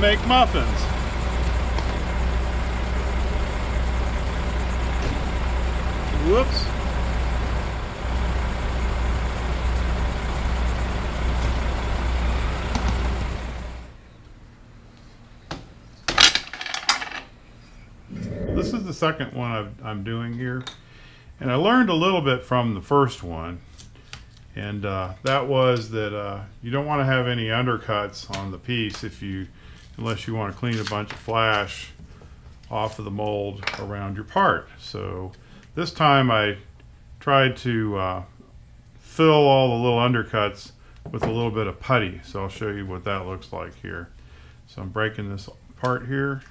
make muffins. Whoops. This is the second one I'm doing here, and I learned a little bit from the first one, and that was that you don't want to have any undercuts on the piece unless you want to clean a bunch of flash off of the mold around your part. So this time I tried to fill all the little undercuts with a little bit of putty, so I'll show you what that looks like here. So I'm breaking this apart here.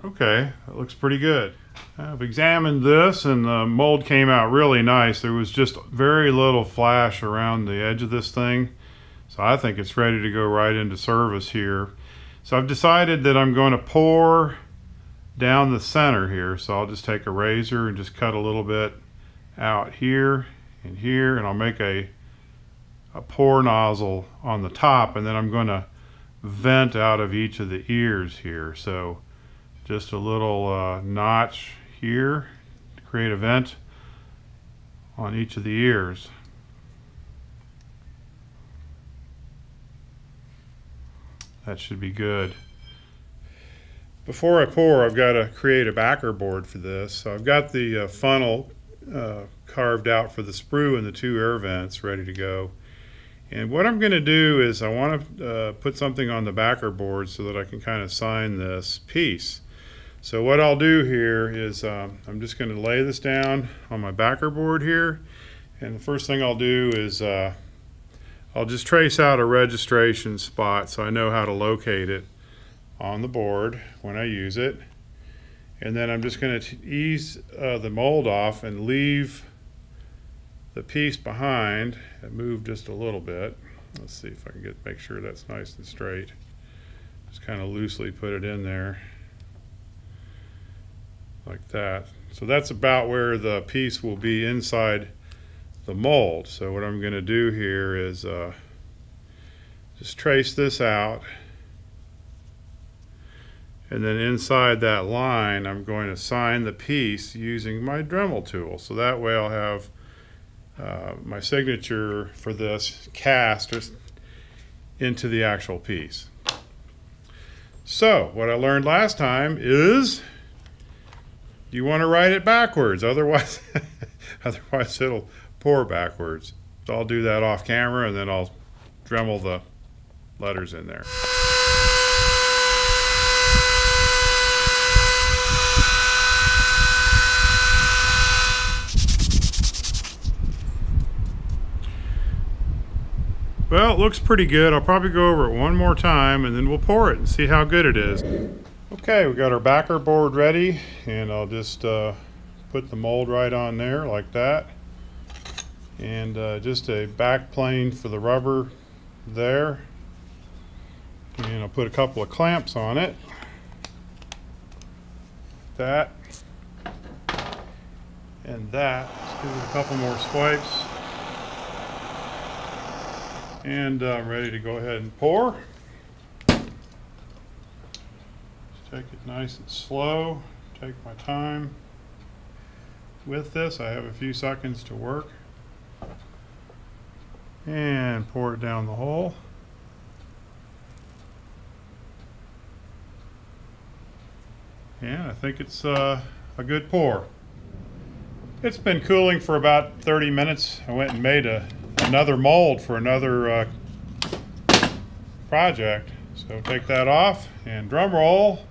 Okay, that looks pretty good. I've examined this and the mold came out really nice. There was just very little flash around the edge of this thing. So I think it's ready to go right into service here. So I've decided that I'm going to pour down the center here. So I'll just take a razor and just cut a little bit out here, and I'll make a pour nozzle on the top, and then I'm going to vent out of each of the ears here. So just a little notch here to create a vent on each of the ears. That should be good. Before I pour, I've got to create a backer board for this. So I've got the funnel carved out for the sprue and the two air vents ready to go. And what I'm going to do is I want to put something on the backer board so that I can kind of sign this piece. So what I'll do here is I'm just going to lay this down on my backer board here, and the first thing I'll do is I'll just trace out a registration spot so I know how to locate it on the board when I use it. And then I'm just going to ease the mold off and leave the piece behind and move just a little bit. Let's see if I can make sure that's nice and straight. Just kind of loosely put it in there like that. So that's about where the piece will be inside the mold. So what I'm going to do here is just trace this out, and then inside that line I'm going to sign the piece using my Dremel tool. So that way I'll have my signature for this cast into the actual piece. So what I learned last time is you want to write it backwards, otherwise it'll pour backwards. So I'll do that off camera, and then I'll Dremel the letters in there. Well, it looks pretty good. I'll probably go over it one more time and then we'll pour it and see how good it is. Okay, we got our backer board ready, and I'll just put the mold right on there like that, and just a back plane for the rubber there, and I'll put a couple of clamps on it, that and that. Let's give it a couple more swipes, and I'm ready to go ahead and pour. Take it nice and slow, take my time with this. I have a few seconds to work, and pour it down the hole. And I think it's a good pour. It's been cooling for about 30 minutes. I went and made another mold for another project. So take that off, and drum roll.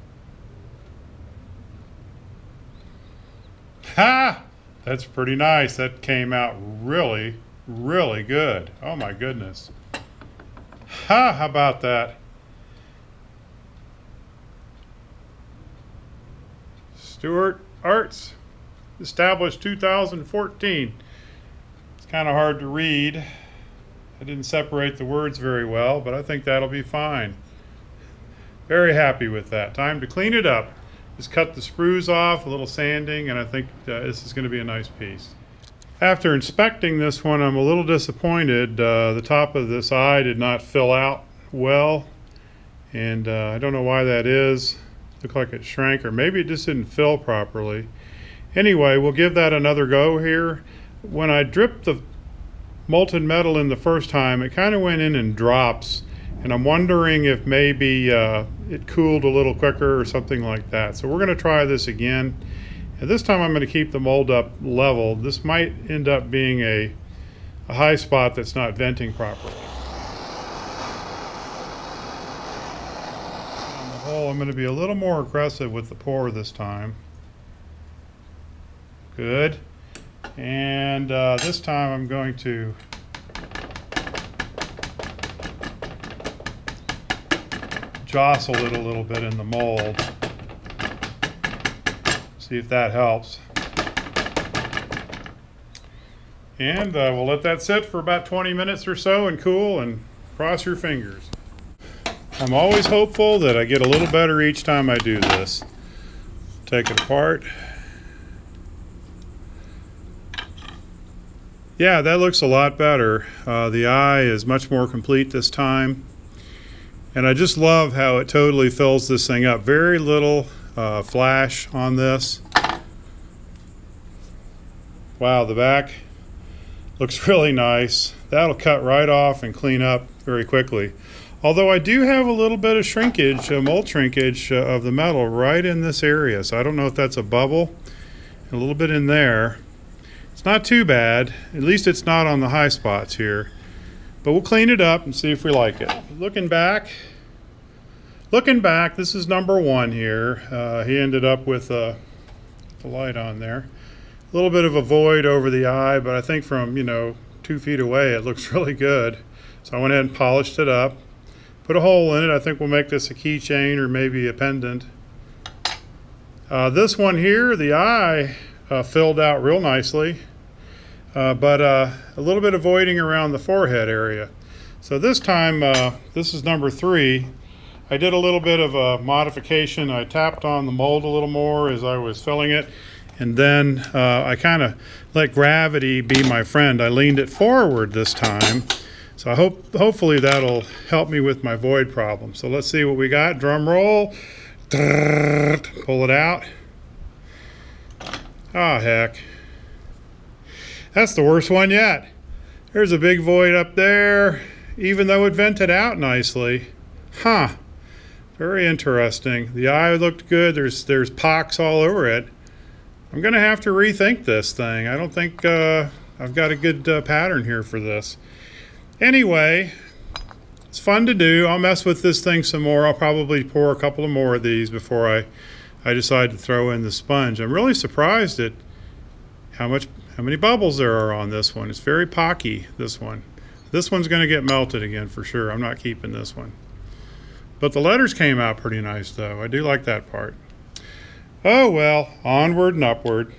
Ha! That's pretty nice. That came out really, really good. Oh my goodness. Ha! How about that? Stewart Arts, established 2014. It's kind of hard to read. I didn't separate the words very well, but I think that'll be fine. Very happy with that. Time to clean it up. Just cut the sprues off, a little sanding, and I think this is going to be a nice piece. After inspecting this one, I'm a little disappointed. The top of this eye did not fill out well. And I don't know why that is. Looked like it shrank, or maybe it just didn't fill properly. Anyway, we'll give that another go here. When I dripped the molten metal in the first time, it kind of went in drops, and I'm wondering if maybe it cooled a little quicker or something like that. So we're going to try this again, and this time I'm going to keep the mold up level. This might end up being a high spot that's not venting properly. On the whole, I'm going to be a little more aggressive with the pour this time. Good. And this time I'm going to jostle it a little bit in the mold. See if that helps. And we'll let that sit for about 20 minutes or so and cool, and cross your fingers. I'm always hopeful that I get a little better each time I do this. Take it apart. Yeah, that looks a lot better. The eye is much more complete this time. And I just love how it totally fills this thing up. Very little flash on this. Wow, the back looks really nice. That'll cut right off and clean up very quickly. Although I do have a little bit of shrinkage, mold shrinkage of the metal right in this area. So I don't know if that's a bubble. A little bit in there. It's not too bad. At least it's not on the high spots here. But we'll clean it up and see if we like it. Looking back, this is number one here. He ended up with the light on there. A little bit of a void over the eye, but I think from, 2 feet away it looks really good. So I went ahead and polished it up. Put a hole in it. I think we'll make this a keychain or maybe a pendant. This one here, the eye filled out real nicely. But a little bit of voiding around the forehead area. So this time, this is number 3. I did a little bit of a modification. I tapped on the mold a little more as I was filling it, and then I kind of let gravity be my friend. I leaned it forward this time, so hopefully that'll help me with my void problem. So let's see what we got. Drum roll. Pull it out. Oh, heck. That's the worst one yet. There's a big void up there, even though it vented out nicely. Huh. Very interesting. The eye looked good. There's pocks all over it. I'm going to have to rethink this thing. I don't think I've got a good pattern here for this. Anyway, it's fun to do. I'll mess with this thing some more. I'll probably pour a couple of more of these before I decide to throw in the sponge. I'm really surprised at how many bubbles there are on this one. It's very pocky, this one. This one's going to get melted again for sure. I'm not keeping this one. But the letters came out pretty nice, though. I do like that part. Oh, well, onward and upward.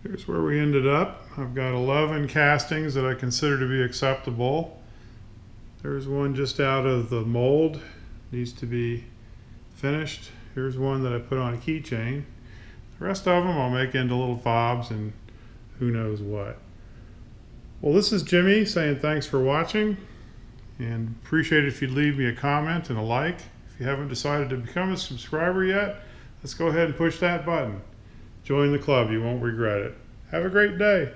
Here's where we ended up. I've got 11 castings that I consider to be acceptable. There's one just out of the mold. Needs to be finished. Here's one that I put on a keychain. The rest of them I'll make into little fobs and who knows what. Well, this is Jimmy saying thanks for watching, and appreciate it if you'd leave me a comment and a like. If you haven't decided to become a subscriber yet, let's go ahead and push that button. Join the club. You won't regret it. Have a great day.